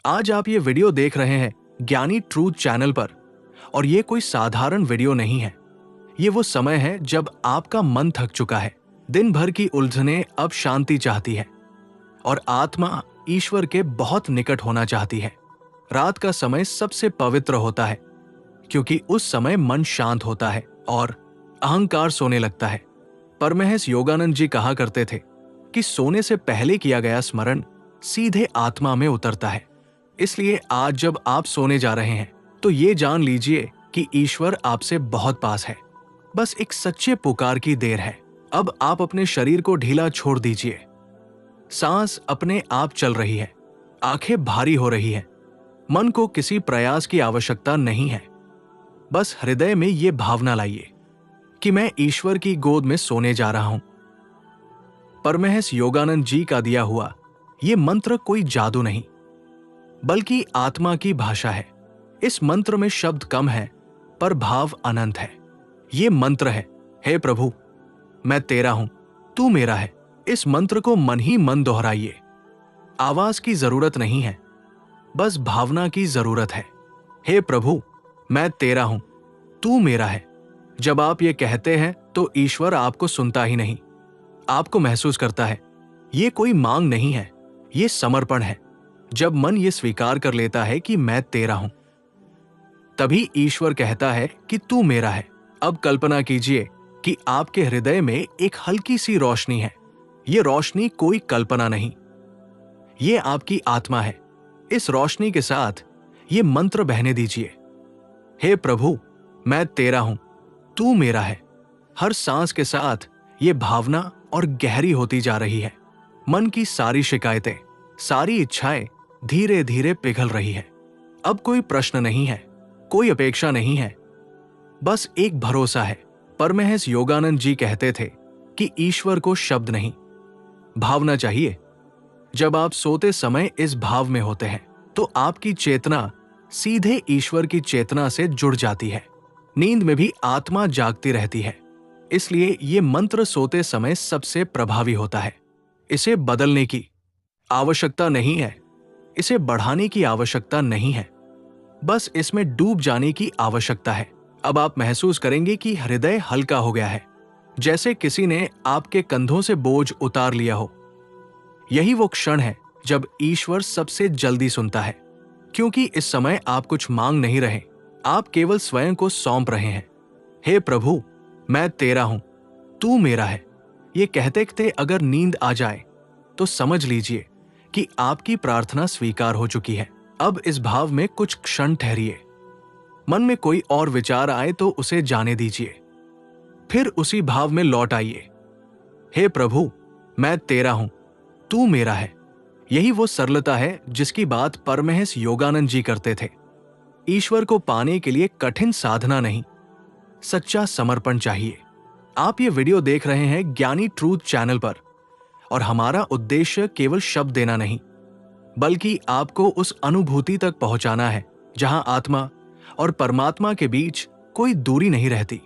आज आप ये वीडियो देख रहे हैं ज्ञानी ट्रूथ चैनल पर, और ये कोई साधारण वीडियो नहीं है। ये वो समय है जब आपका मन थक चुका है, दिन भर की उलझनें अब शांति चाहती है और आत्मा ईश्वर के बहुत निकट होना चाहती है। रात का समय सबसे पवित्र होता है क्योंकि उस समय मन शांत होता है और अहंकार सोने लगता है। परमहंस योगानंद जी कहा करते थे कि सोने से पहले किया गया स्मरण सीधे आत्मा में उतरता है। इसलिए आज जब आप सोने जा रहे हैं तो ये जान लीजिए कि ईश्वर आपसे बहुत पास है। बस एक सच्चे पुकार की देर है। अब आप अपने शरीर को ढीला छोड़ दीजिए। सांस अपने आप चल रही है, आंखें भारी हो रही हैं। मन को किसी प्रयास की आवश्यकता नहीं है। बस हृदय में ये भावना लाइए कि मैं ईश्वर की गोद में सोने जा रहा हूं। परमहंस योगानंद जी का दिया हुआ ये मंत्र कोई जादू नहीं, बल्कि आत्मा की भाषा है। इस मंत्र में शब्द कम है पर भाव अनंत है। ये मंत्र है, हे प्रभु मैं तेरा हूं, तू मेरा है। इस मंत्र को मन ही मन दोहराइए। आवाज की जरूरत नहीं है, बस भावना की जरूरत है। हे प्रभु मैं तेरा हूं, तू मेरा है। जब आप ये कहते हैं तो ईश्वर आपको सुनता ही नहीं, आपको महसूस करता है। ये कोई मांग नहीं है, ये समर्पण है। जब मन ये स्वीकार कर लेता है कि मैं तेरा हूं, तभी ईश्वर कहता है कि तू मेरा है। अब कल्पना कीजिए कि आपके हृदय में एक हल्की सी रोशनी है। ये रोशनी कोई कल्पना नहीं, ये आपकी आत्मा है। इस रोशनी के साथ ये मंत्र बहने दीजिए, हे प्रभु मैं तेरा हूं, तू मेरा है। हर सांस के साथ ये भावना और गहरी होती जा रही है। मन की सारी शिकायतें, सारी इच्छाएं धीरे धीरे पिघल रही है। अब कोई प्रश्न नहीं है, कोई अपेक्षा नहीं है, बस एक भरोसा है। परमहंस योगानंद जी कहते थे कि ईश्वर को शब्द नहीं, भावना चाहिए। जब आप सोते समय इस भाव में होते हैं तो आपकी चेतना सीधे ईश्वर की चेतना से जुड़ जाती है। नींद में भी आत्मा जागती रहती है। इसलिए ये मंत्र सोते समय सबसे प्रभावी होता है। इसे बदलने की आवश्यकता नहीं है, इसे बढ़ाने की आवश्यकता नहीं है, बस इसमें डूब जाने की आवश्यकता है। अब आप महसूस करेंगे कि हृदय हल्का हो गया है, जैसे किसी ने आपके कंधों से बोझ उतार लिया हो। यही वो क्षण है जब ईश्वर सबसे जल्दी सुनता है, क्योंकि इस समय आप कुछ मांग नहीं रहे, आप केवल स्वयं को सौंप रहे हैं। हे प्रभु मैं तेरा हूं, तू मेरा है। ये कहते कहते अगर नींद आ जाए तो समझ लीजिए कि आपकी प्रार्थना स्वीकार हो चुकी है। अब इस भाव में कुछ क्षण ठहरिए। मन में कोई और विचार आए तो उसे जाने दीजिए, फिर उसी भाव में लौट आइए। हे प्रभु मैं तेरा हूं, तू मेरा है। यही वो सरलता है जिसकी बात परमहंस योगानंद जी करते थे। ईश्वर को पाने के लिए कठिन साधना नहीं, सच्चा समर्पण चाहिए। आप ये वीडियो देख रहे हैं ज्ञानी ट्रूथ चैनल पर, और हमारा उद्देश्य केवल शब्द देना नहीं, बल्कि आपको उस अनुभूति तक पहुंचाना है जहां आत्मा और परमात्मा के बीच कोई दूरी नहीं रहती।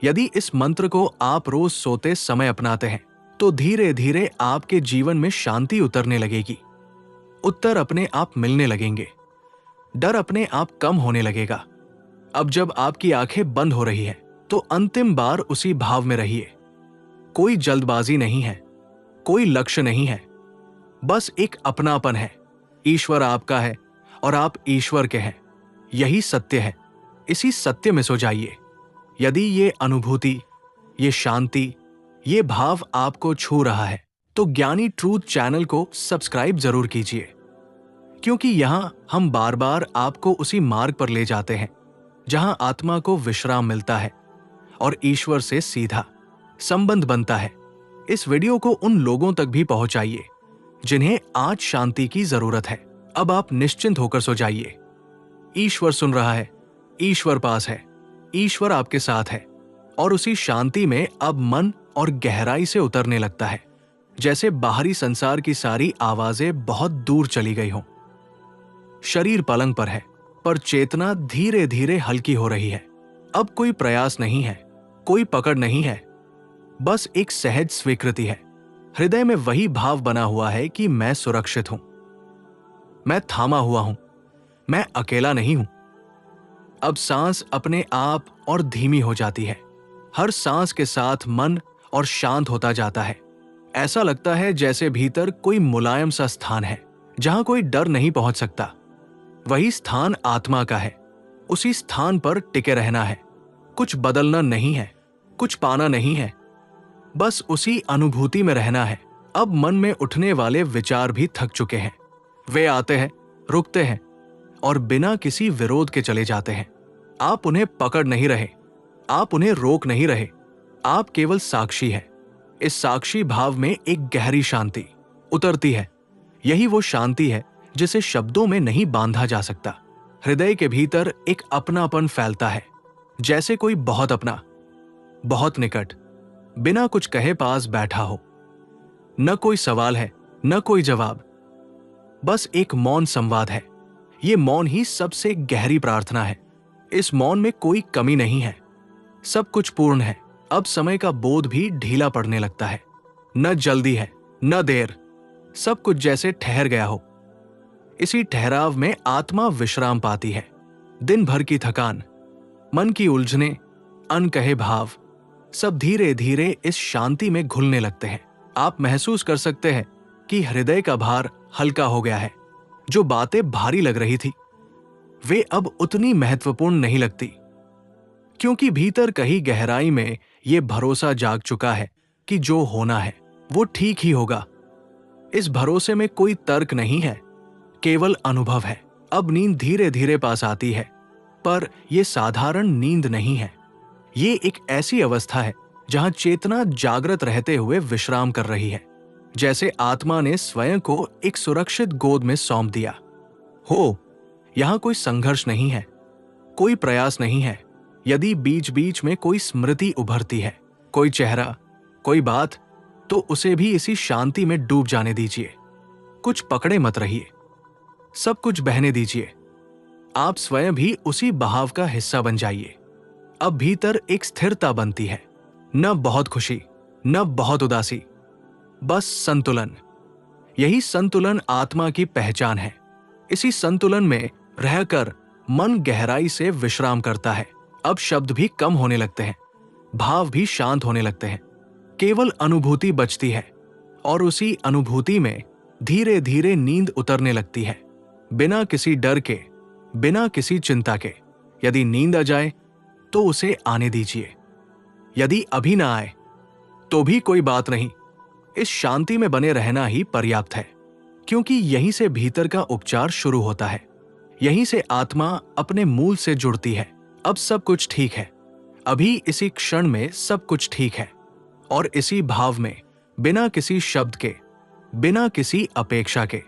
यदि इस मंत्र को आप रोज सोते समय अपनाते हैं तो धीरे धीरे आपके जीवन में शांति उतरने लगेगी। उत्तर अपने आप मिलने लगेंगे, डर अपने आप कम होने लगेगा। अब जब आपकी आंखें बंद हो रही है तो अंतिम बार उसी भाव में रहिए। कोई जल्दबाजी नहीं है, कोई लक्ष्य नहीं है, बस एक अपनापन है। ईश्वर आपका है और आप ईश्वर के हैं। यही सत्य है, इसी सत्य में सो जाइए। यदि ये अनुभूति, ये शांति, ये भाव आपको छू रहा है तो ज्ञानी ट्रूथ चैनल को सब्सक्राइब जरूर कीजिए, क्योंकि यहां हम बार बार आपको उसी मार्ग पर ले जाते हैं जहां आत्मा को विश्राम मिलता है और ईश्वर से सीधा संबंध बनता है। इस वीडियो को उन लोगों तक भी पहुंचाइए जिन्हें आज शांति की जरूरत है। अब आप निश्चिंत होकर सो जाइए। ईश्वर सुन रहा है, ईश्वर पास है, ईश्वर आपके साथ है, और उसी शांति में अब मन और गहराई से उतरने लगता है, जैसे बाहरी संसार की सारी आवाजें बहुत दूर चली गई हों। शरीर पलंग पर है, पर चेतना धीरे धीरे हल्की हो रही है। अब कोई प्रयास नहीं है, कोई पकड़ नहीं है, बस एक सहज स्वीकृति है। हृदय में वही भाव बना हुआ है कि मैं सुरक्षित हूं, मैं थामा हुआ हूं, मैं अकेला नहीं हूं। अब सांस अपने आप और धीमी हो जाती है। हर सांस के साथ मन और शांत होता जाता है। ऐसा लगता है जैसे भीतर कोई मुलायम सा स्थान है जहां कोई डर नहीं पहुंच सकता। वही स्थान आत्मा का है। उसी स्थान पर टिके रहना है। कुछ बदलना नहीं है, कुछ पाना नहीं है, बस उसी अनुभूति में रहना है। अब मन में उठने वाले विचार भी थक चुके हैं। वे आते हैं, रुकते हैं और बिना किसी विरोध के चले जाते हैं। आप उन्हें पकड़ नहीं रहे, आप उन्हें रोक नहीं रहे, आप केवल साक्षी हैं। इस साक्षी भाव में एक गहरी शांति उतरती है। यही वो शांति है जिसे शब्दों में नहीं बांधा जा सकता। हृदय के भीतर एक अपनापन फैलता है, जैसे कोई बहुत अपना, बहुत निकट, बिना कुछ कहे पास बैठा हो। न कोई सवाल है, न कोई जवाब, बस एक मौन संवाद है। ये मौन ही सबसे गहरी प्रार्थना है। इस मौन में कोई कमी नहीं है, सब कुछ पूर्ण है। अब समय का बोध भी ढीला पड़ने लगता है। न जल्दी है, न देर, सब कुछ जैसे ठहर गया हो। इसी ठहराव में आत्मा विश्राम पाती है। दिन भर की थकान, मन की उलझने, अनकहे भाव, सब धीरे धीरे इस शांति में घुलने लगते हैं। आप महसूस कर सकते हैं कि हृदय का भार हल्का हो गया है। जो बातें भारी लग रही थी वे अब उतनी महत्वपूर्ण नहीं लगती, क्योंकि भीतर कहीं गहराई में ये भरोसा जाग चुका है कि जो होना है वो ठीक ही होगा। इस भरोसे में कोई तर्क नहीं है, केवल अनुभव है। अब नींद धीरे धीरे पास आती है, पर यह साधारण नींद नहीं है। ये एक ऐसी अवस्था है जहां चेतना जागृत रहते हुए विश्राम कर रही है, जैसे आत्मा ने स्वयं को एक सुरक्षित गोद में सौंप दिया हो। यहां कोई संघर्ष नहीं है, कोई प्रयास नहीं है। यदि बीच बीच में कोई स्मृति उभरती है, कोई चेहरा, कोई बात, तो उसे भी इसी शांति में डूब जाने दीजिए। कुछ पकड़े मत रहिए, सब कुछ बहने दीजिए। आप स्वयं भी उसी बहाव का हिस्सा बन जाइए। अब भीतर एक स्थिरता बनती है, न बहुत खुशी, न बहुत उदासी, बस संतुलन। यही संतुलन आत्मा की पहचान है। इसी संतुलन में रहकर मन गहराई से विश्राम करता है। अब शब्द भी कम होने लगते हैं, भाव भी शांत होने लगते हैं। केवल अनुभूति बचती है और उसी अनुभूति में धीरे धीरे नींद उतरने लगती है, बिना किसी डर के, बिना किसी चिंता के। यदि नींद आ जाए तो उसे आने दीजिए, यदि अभी ना आए तो भी कोई बात नहीं। इस शांति में बने रहना ही पर्याप्त है, क्योंकि यहीं से भीतर का उपचार शुरू होता है। यहीं से आत्मा अपने मूल से जुड़ती है। अब सब कुछ ठीक है, अभी इसी क्षण में सब कुछ ठीक है। और इसी भाव में, बिना किसी शब्द के, बिना किसी अपेक्षा के,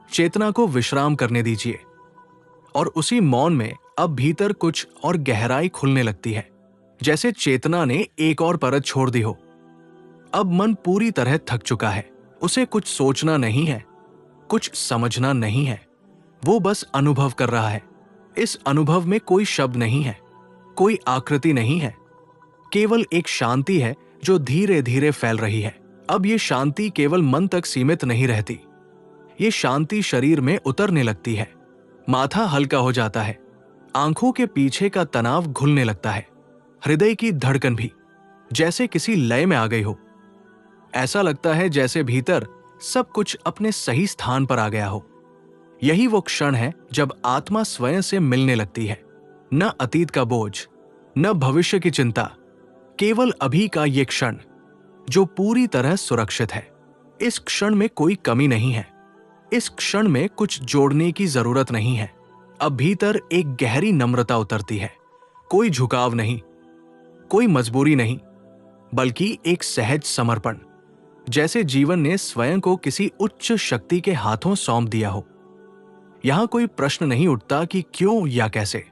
चेतना को विश्राम करने दीजिए। और उसी मौन में अब भीतर कुछ और गहराई खुलने लगती है, जैसे चेतना ने एक और परत छोड़ दी हो। अब मन पूरी तरह थक चुका है। उसे कुछ सोचना नहीं है, कुछ समझना नहीं है, वो बस अनुभव कर रहा है। इस अनुभव में कोई शब्द नहीं है, कोई आकृति नहीं है, केवल एक शांति है जो धीरे धीरे फैल रही है। अब ये शांति केवल मन तक सीमित नहीं रहती, ये शांति शरीर में उतरने लगती है। माथा हल्का हो जाता है, आंखों के पीछे का तनाव घुलने लगता है, हृदय की धड़कन भी जैसे किसी लय में आ गई हो। ऐसा लगता है जैसे भीतर सब कुछ अपने सही स्थान पर आ गया हो। यही वो क्षण है जब आत्मा स्वयं से मिलने लगती है। न अतीत का बोझ, न भविष्य की चिंता, केवल अभी का ये क्षण जो पूरी तरह सुरक्षित है। इस क्षण में कोई कमी नहीं है, इस क्षण में कुछ जोड़ने की जरूरत नहीं है। अब भीतर एक गहरी नम्रता उतरती है, कोई झुकाव नहीं, कोई मजबूरी नहीं, बल्कि एक सहज समर्पण, जैसे जीवन ने स्वयं को किसी उच्च शक्ति के हाथों सौंप दिया हो। यहां कोई प्रश्न नहीं उठता कि क्यों या कैसे,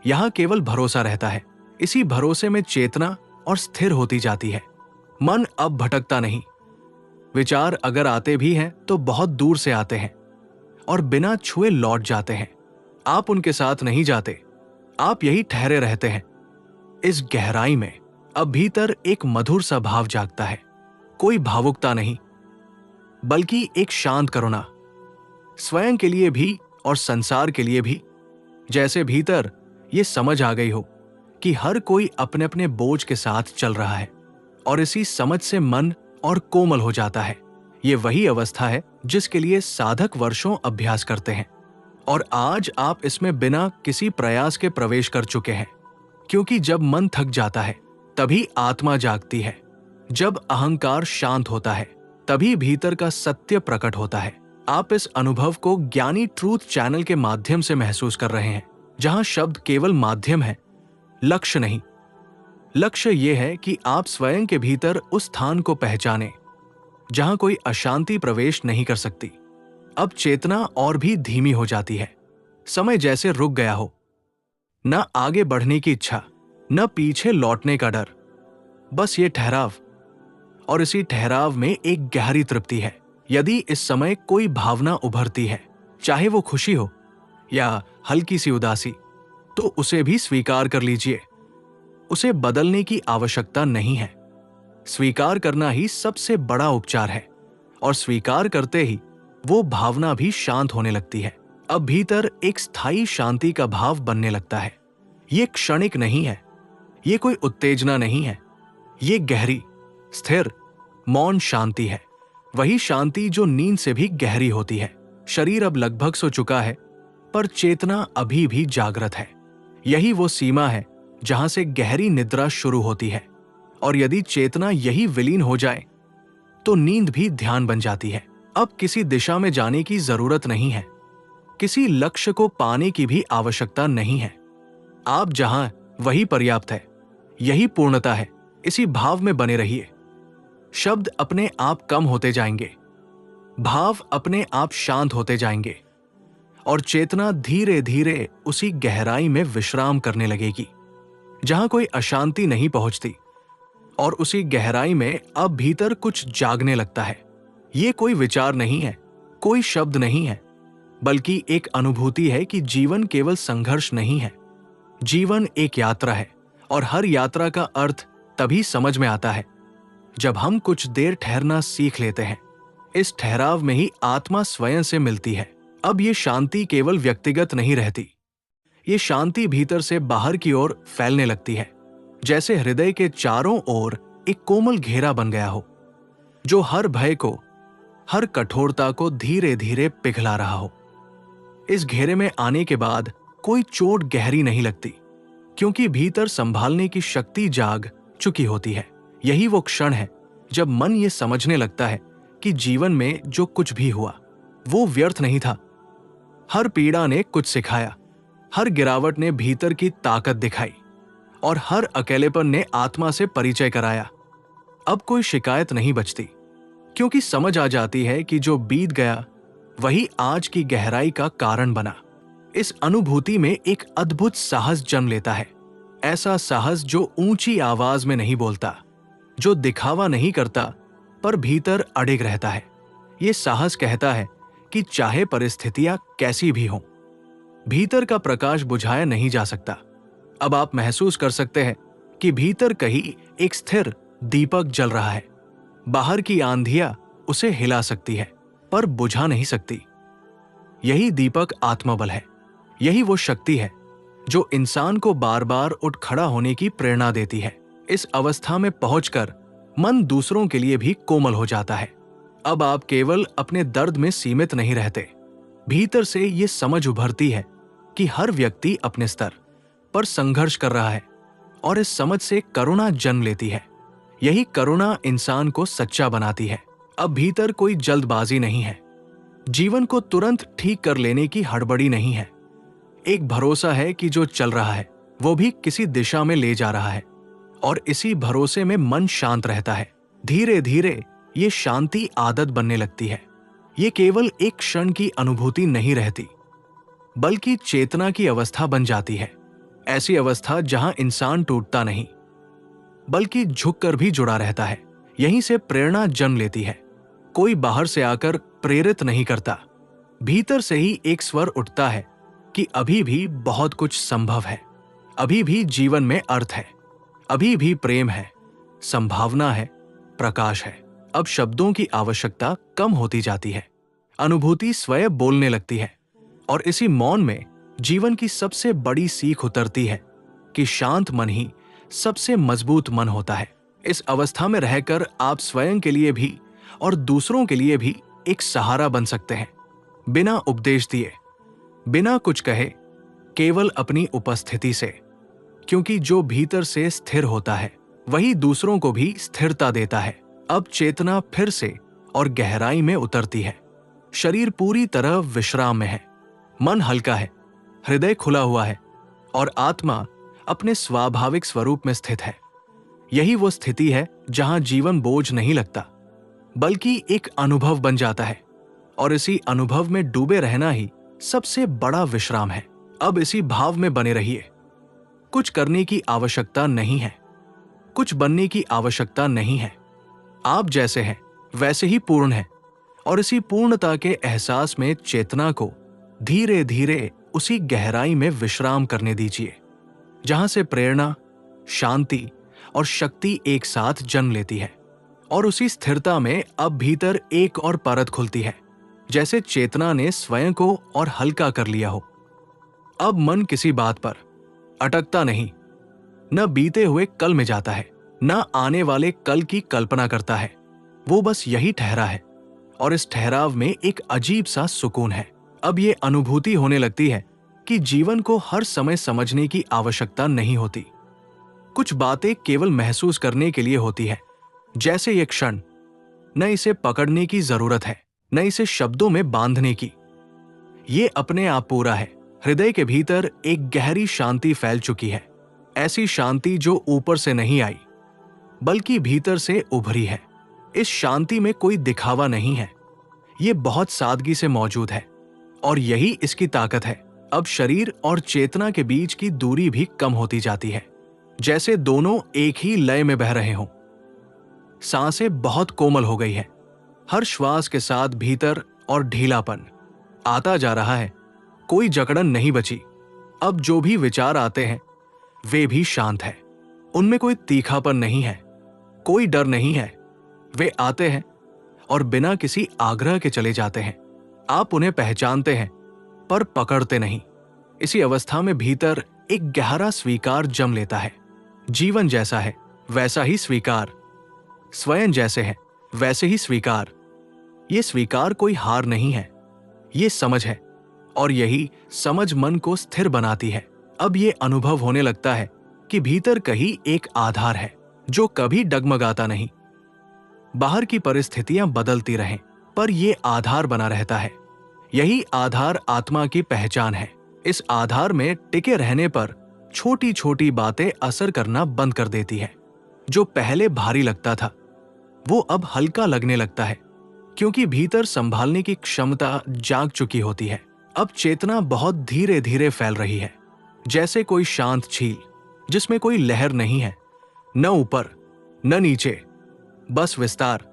यहां केवल भरोसा रहता है। इसी भरोसे में चेतना और स्थिर होती जाती है। मन अब भटकता नहीं। विचार अगर आते भी हैं तो बहुत दूर से आते हैं और बिना छुए लौट जाते हैं। आप उनके साथ नहीं जाते, आप यही ठहरे रहते हैं। इस गहराई में अब भीतर एक मधुर सा भाव जागता है, कोई भावुकता नहीं, बल्कि एक शांत करुणा, स्वयं के लिए भी और संसार के लिए भी। जैसे भीतर ये समझ आ गई हो कि हर कोई अपने अपने बोझ के साथ चल रहा है, और इसी समझ से मन और कोमल हो जाता है। ये वही अवस्था है जिसके लिए साधक वर्षों अभ्यास करते हैं, और आज आप इसमें बिना किसी प्रयास के प्रवेश कर चुके हैं। क्योंकि जब मन थक जाता है तभी आत्मा जागती है। जब अहंकार शांत होता है तभी भीतर का सत्य प्रकट होता है। आप इस अनुभव को ज्ञानी ट्रूथ चैनल के माध्यम से महसूस कर रहे हैं, जहां शब्द केवल माध्यम है, लक्ष्य नहीं। लक्ष्य यह है कि आप स्वयं के भीतर उस स्थान को पहचानें जहां कोई अशांति प्रवेश नहीं कर सकती। अब चेतना और भी धीमी हो जाती है। समय जैसे रुक गया हो, न आगे बढ़ने की इच्छा, न पीछे लौटने का डर, बस ये ठहराव। और इसी ठहराव में एक गहरी तृप्ति है। यदि इस समय कोई भावना उभरती है, चाहे वो खुशी हो या हल्की सी उदासी, तो उसे भी स्वीकार कर लीजिए। उसे बदलने की आवश्यकता नहीं है। स्वीकार करना ही सबसे बड़ा उपचार है, और स्वीकार करते ही वो भावना भी शांत होने लगती है। अब भीतर एक स्थायी शांति का भाव बनने लगता है। ये क्षणिक नहीं है, ये कोई उत्तेजना नहीं है, ये गहरी, स्थिर, मौन शांति है। वही शांति जो नींद से भी गहरी होती है। शरीर अब लगभग सो चुका है, पर चेतना अभी भी जागृत है। यही वो सीमा है जहां से गहरी निद्रा शुरू होती है, और यदि चेतना यही विलीन हो जाए तो नींद भी ध्यान बन जाती है। अब किसी दिशा में जाने की जरूरत नहीं है, किसी लक्ष्य को पाने की भी आवश्यकता नहीं है। आप जहां, वही पर्याप्त है, यही पूर्णता है। इसी भाव में बने रहिए। शब्द अपने आप कम होते जाएंगे, भाव अपने आप शांत होते जाएंगे, और चेतना धीरे धीरे उसी गहराई में विश्राम करने लगेगी जहां कोई अशांति नहीं पहुंचती। और उसी गहराई में अब भीतर कुछ जागने लगता है। ये कोई विचार नहीं है, कोई शब्द नहीं है, बल्कि एक अनुभूति है कि जीवन केवल संघर्ष नहीं है। जीवन एक यात्रा है, और हर यात्रा का अर्थ तभी समझ में आता है जब हम कुछ देर ठहरना सीख लेते हैं। इस ठहराव में ही आत्मा स्वयं से मिलती है। अब ये शांति केवल व्यक्तिगत नहीं रहती, ये शांति भीतर से बाहर की ओर फैलने लगती है, जैसे हृदय के चारों ओर एक कोमल घेरा बन गया हो, जो हर भय को, हर कठोरता को धीरे धीरे पिघला रहा हो। इस घेरे में आने के बाद कोई चोट गहरी नहीं लगती, क्योंकि भीतर संभालने की शक्ति जाग चुकी होती है। यही वो क्षण है जब मन ये समझने लगता है कि जीवन में जो कुछ भी हुआ वो व्यर्थ नहीं था। हर पीड़ा ने कुछ सिखाया, हर गिरावट ने भीतर की ताकत दिखाई, और हर अकेलेपन ने आत्मा से परिचय कराया। अब कोई शिकायत नहीं बचती, क्योंकि समझ आ जाती है कि जो बीत गया वही आज की गहराई का कारण बना। इस अनुभूति में एक अद्भुत साहस जन्म लेता है। ऐसा साहस जो ऊंची आवाज में नहीं बोलता, जो दिखावा नहीं करता, पर भीतर अडिग रहता है। ये साहस कहता है कि चाहे परिस्थितियां कैसी भी हों, भीतर का प्रकाश बुझाया नहीं जा सकता। अब आप महसूस कर सकते हैं कि भीतर कहीं एक स्थिर दीपक जल रहा है। बाहर की आंधियां उसे हिला सकती है, पर बुझा नहीं सकती। यही दीपक आत्मबल है। यही वो शक्ति है जो इंसान को बार बार उठ खड़ा होने की प्रेरणा देती है। इस अवस्था में पहुंचकर मन दूसरों के लिए भी कोमल हो जाता है। अब आप केवल अपने दर्द में सीमित नहीं रहते। भीतर से ये समझ उभरती है कि हर व्यक्ति अपने स्तर पर संघर्ष कर रहा है, और इस समझ से करुणा जन्म लेती है। यही करुणा इंसान को सच्चा बनाती है। अब भीतर कोई जल्दबाजी नहीं है, जीवन को तुरंत ठीक कर लेने की हड़बड़ी नहीं है। एक भरोसा है कि जो चल रहा है वो भी किसी दिशा में ले जा रहा है, और इसी भरोसे में मन शांत रहता है। धीरे धीरे ये शांति आदत बनने लगती है। ये केवल एक क्षण की अनुभूति नहीं रहती, बल्कि चेतना की अवस्था बन जाती है। ऐसी अवस्था जहां इंसान टूटता नहीं, बल्कि झुककर भी जुड़ा रहता है। यहीं से प्रेरणा जन्म लेती है। कोई बाहर से आकर प्रेरित नहीं करता, भीतर से ही एक स्वर उठता है कि अभी भी बहुत कुछ संभव है, अभी भी जीवन में अर्थ है, अभी भी प्रेम है, संभावना है, प्रकाश है। अब शब्दों की आवश्यकता कम होती जाती है। अनुभूति स्वयं बोलने लगती है, और इसी मौन में जीवन की सबसे बड़ी सीख उतरती है कि शांत मन ही सबसे मजबूत मन होता है। इस अवस्था में रहकर आप स्वयं के लिए भी और दूसरों के लिए भी एक सहारा बन सकते हैं, बिना उपदेश दिए, बिना कुछ कहे, केवल अपनी उपस्थिति से। क्योंकि जो भीतर से स्थिर होता है वही दूसरों को भी स्थिरता देता है। अब चेतना फिर से और गहराई में उतरती है। शरीर पूरी तरह विश्राम में है, मन हल्का है, हृदय खुला हुआ है और आत्मा अपने स्वाभाविक स्वरूप में स्थित है। यही वो स्थिति है जहां जीवन बोझ नहीं लगता, बल्कि एक अनुभव बन जाता है और इसी अनुभव में डूबे रहना ही सबसे बड़ा विश्राम है। अब इसी भाव में बने रहिए। कुछ करने की आवश्यकता नहीं है, कुछ बनने की आवश्यकता नहीं है। आप जैसे हैं वैसे ही पूर्ण हैं और इसी पूर्णता के एहसास में चेतना को धीरे धीरे उसी गहराई में विश्राम करने दीजिए जहां से प्रेरणा, शांति और शक्ति एक साथ जन्म लेती है। और उसी स्थिरता में अब भीतर एक और परत खुलती है, जैसे चेतना ने स्वयं को और हल्का कर लिया हो। अब मन किसी बात पर अटकता नहीं, न बीते हुए कल में जाता है, न आने वाले कल की कल्पना करता है। वो बस यही ठहरा है और इस ठहराव में एक अजीब सा सुकून है। अब ये अनुभूति होने लगती है कि जीवन को हर समय समझने की आवश्यकता नहीं होती। कुछ बातें केवल महसूस करने के लिए होती है, जैसे ये क्षण। न इसे पकड़ने की जरूरत है, न इसे शब्दों में बांधने की। ये अपने आप पूरा है। हृदय के भीतर एक गहरी शांति फैल चुकी है, ऐसी शांति जो ऊपर से नहीं आई बल्कि भीतर से उभरी है। इस शांति में कोई दिखावा नहीं है, ये बहुत सादगी से मौजूद है और यही इसकी ताकत है। अब शरीर और चेतना के बीच की दूरी भी कम होती जाती है, जैसे दोनों एक ही लय में बह रहे हों। सांसें बहुत कोमल हो गई है, हर श्वास के साथ भीतर और ढीलापन आता जा रहा है। कोई जकड़न नहीं बची। अब जो भी विचार आते हैं वे भी शांत है, उनमें कोई तीखापन नहीं है, कोई डर नहीं है। वे आते हैं और बिना किसी आग्रह के चले जाते हैं। आप उन्हें पहचानते हैं पर पकड़ते नहीं। इसी अवस्था में भीतर एक गहरा स्वीकार जम लेता है। जीवन जैसा है वैसा ही स्वीकार, स्वयं जैसे है वैसे ही स्वीकार। ये स्वीकार कोई हार नहीं है, ये समझ है और यही समझ मन को स्थिर बनाती है। अब ये अनुभव होने लगता है कि भीतर कहीं एक आधार है जो कभी डगमगाता नहीं। बाहर की परिस्थितियां बदलती रहें पर ये आधार बना रहता है। यही आधार आत्मा की पहचान है। इस आधार में टिके रहने पर छोटी छोटी बातें असर करना बंद कर देती है। जो पहले भारी लगता था वो अब हल्का लगने लगता है, क्योंकि भीतर संभालने की क्षमता जाग चुकी होती है। अब चेतना बहुत धीरे धीरे फैल रही है, जैसे कोई शांत झील जिसमें कोई लहर नहीं है, न ऊपर न नीचे, बस विस्तार।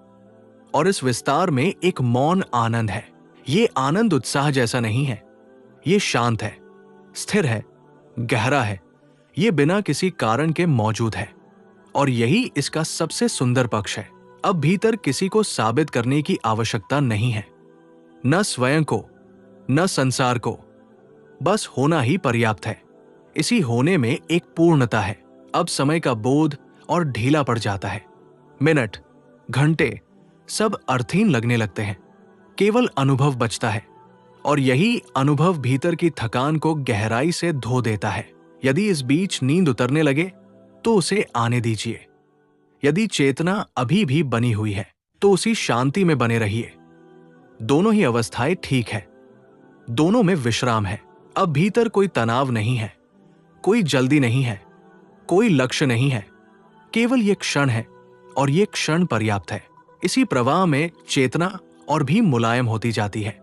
और इस विस्तार में एक मौन आनंद है। ये आनंद उत्साह जैसा नहीं है, ये शांत है, स्थिर है, गहरा है। ये बिना किसी कारण के मौजूद है और यही इसका सबसे सुंदर पक्ष है। अब भीतर किसी को साबित करने की आवश्यकता नहीं है, न स्वयं को न संसार को, बस होना ही पर्याप्त है। इसी होने में एक पूर्णता है। अब समय का बोध और ढीला पड़ जाता है। मिनट, घंटे सब अर्थहीन लगने लगते हैं, केवल अनुभव बचता है और यही अनुभव भीतर की थकान को गहराई से धो देता है। यदि इस बीच नींद उतरने लगे तो उसे आने दीजिए। यदि चेतना अभी भी बनी हुई है तो उसी शांति में बने रहिए। दोनों ही अवस्थाएं ठीक है, दोनों में विश्राम है। अब भीतर कोई तनाव नहीं है, कोई जल्दी नहीं है, कोई लक्ष्य नहीं है, केवल ये क्षण है और ये क्षण पर्याप्त है। इसी प्रवाह में चेतना और भी मुलायम होती जाती है,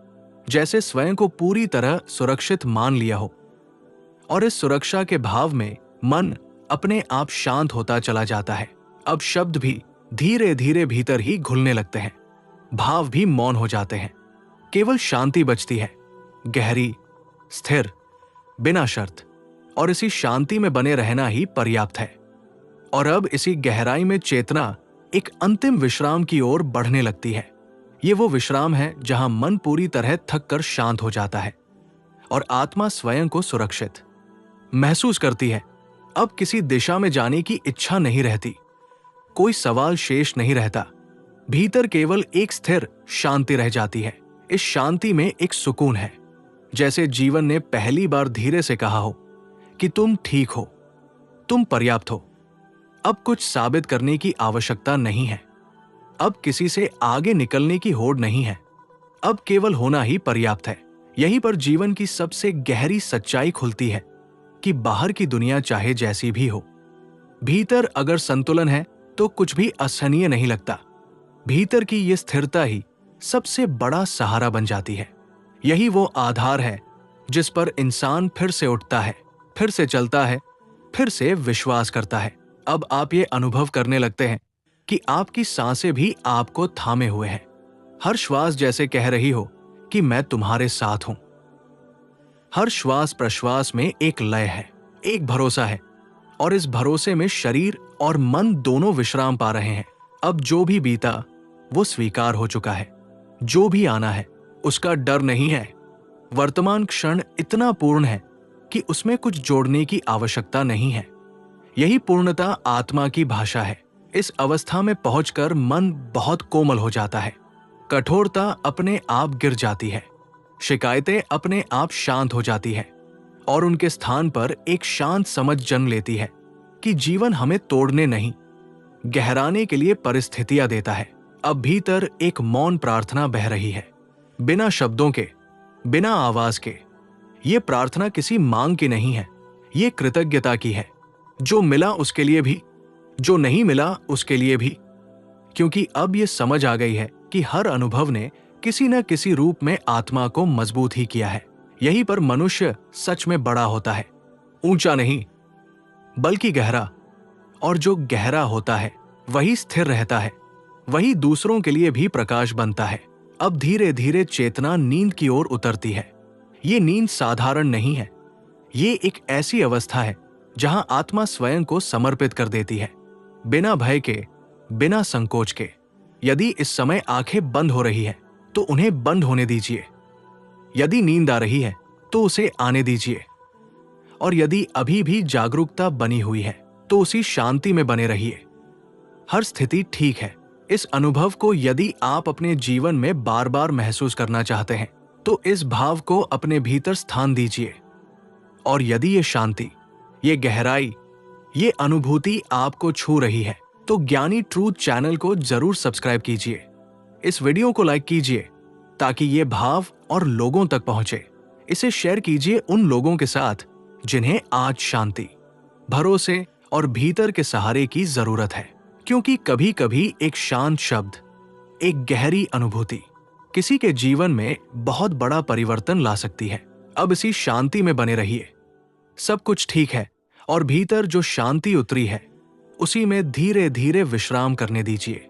जैसे स्वयं को पूरी तरह सुरक्षित मान लिया हो। और इस सुरक्षा के भाव में मन अपने आप शांत होता चला जाता है। अब शब्द भी धीरे धीरे भीतर ही घुलने लगते हैं, भाव भी मौन हो जाते हैं। केवल शांति बचती है, गहरी, स्थिर, बिना शर्त। और इसी शांति में बने रहना ही पर्याप्त है। और अब इसी गहराई में चेतना एक अंतिम विश्राम की ओर बढ़ने लगती है। ये वो विश्राम है जहां मन पूरी तरह थक कर शांत हो जाता है और आत्मा स्वयं को सुरक्षित महसूस करती है। अब किसी दिशा में जाने की इच्छा नहीं रहती, कोई सवाल शेष नहीं रहता। भीतर केवल एक स्थिर शांति रह जाती है। इस शांति में एक सुकून है, जैसे जीवन ने पहली बार धीरे से कहा हो कि तुम ठीक हो, तुम पर्याप्त हो। अब कुछ साबित करने की आवश्यकता नहीं है, अब किसी से आगे निकलने की होड़ नहीं है, अब केवल होना ही पर्याप्त है। यहीं पर जीवन की सबसे गहरी सच्चाई खुलती है कि बाहर की दुनिया चाहे जैसी भी हो, भीतर अगर संतुलन है तो कुछ भी असहनीय नहीं लगता। भीतर की ये स्थिरता ही सबसे बड़ा सहारा बन जाती है। यही वो आधार है जिस पर इंसान फिर से उठता है, फिर से चलता है, फिर से विश्वास करता है। अब आप ये अनुभव करने लगते हैं कि आपकी सांसें भी आपको थामे हुए हैं। हर श्वास जैसे कह रही हो कि मैं तुम्हारे साथ हूं। हर श्वास प्रश्वास में एक लय है, एक भरोसा है, और इस भरोसे में शरीर और मन दोनों विश्राम पा रहे हैं। अब जो भी बीता वो स्वीकार हो चुका है, जो भी आना है उसका डर नहीं है। वर्तमान क्षण इतना पूर्ण है कि उसमें कुछ जोड़ने की आवश्यकता नहीं है। यही पूर्णता आत्मा की भाषा है। इस अवस्था में पहुंचकर मन बहुत कोमल हो जाता है, कठोरता अपने आप गिर जाती है, शिकायतें अपने आप शांत हो जाती है, और उनके स्थान पर एक शांत समझ जन्म लेती है कि जीवन हमें तोड़ने नहीं, गहराने के लिए परिस्थितियां देता है। अब भीतर एक मौन प्रार्थना बह रही है, बिना शब्दों के, बिना आवाज के। ये प्रार्थना किसी मांग की नहीं है, ये कृतज्ञता की है। जो मिला उसके लिए भी, जो नहीं मिला उसके लिए भी, क्योंकि अब ये समझ आ गई है कि हर अनुभव ने किसी न किसी रूप में आत्मा को मजबूत ही किया है। यहीं पर मनुष्य सच में बड़ा होता है, ऊंचा नहीं बल्कि गहरा। और जो गहरा होता है वही स्थिर रहता है, वही दूसरों के लिए भी प्रकाश बनता है। अब धीरे धीरे चेतना नींद की ओर उतरती है। ये नींद साधारण नहीं है, ये एक ऐसी अवस्था है जहां आत्मा स्वयं को समर्पित कर देती है, बिना भय के, बिना संकोच के। यदि इस समय आंखें बंद हो रही है तो उन्हें बंद होने दीजिए। यदि नींद आ रही है तो उसे आने दीजिए, और यदि अभी भी जागरूकता बनी हुई है तो उसी शांति में बने रहिए। हर स्थिति ठीक है। इस अनुभव को यदि आप अपने जीवन में बार बार महसूस करना चाहते हैं तो इस भाव को अपने भीतर स्थान दीजिए। और यदि ये शांति, ये गहराई, ये अनुभूति आपको छू रही है तो ज्ञानी ट्रूथ चैनल को जरूर सब्सक्राइब कीजिए। इस वीडियो को लाइक कीजिए ताकि ये भाव और लोगों तक पहुंचे। इसे शेयर कीजिए उन लोगों के साथ जिन्हें आज शांति, भरोसे और भीतर के सहारे की जरूरत है। क्योंकि कभी कभी एक शांत शब्द, एक गहरी अनुभूति किसी के जीवन में बहुत बड़ा परिवर्तन ला सकती है। अब इसी शांति में बने रहिए। सब कुछ ठीक है, और भीतर जो शांति उतरी है उसी में धीरे धीरे विश्राम करने दीजिए।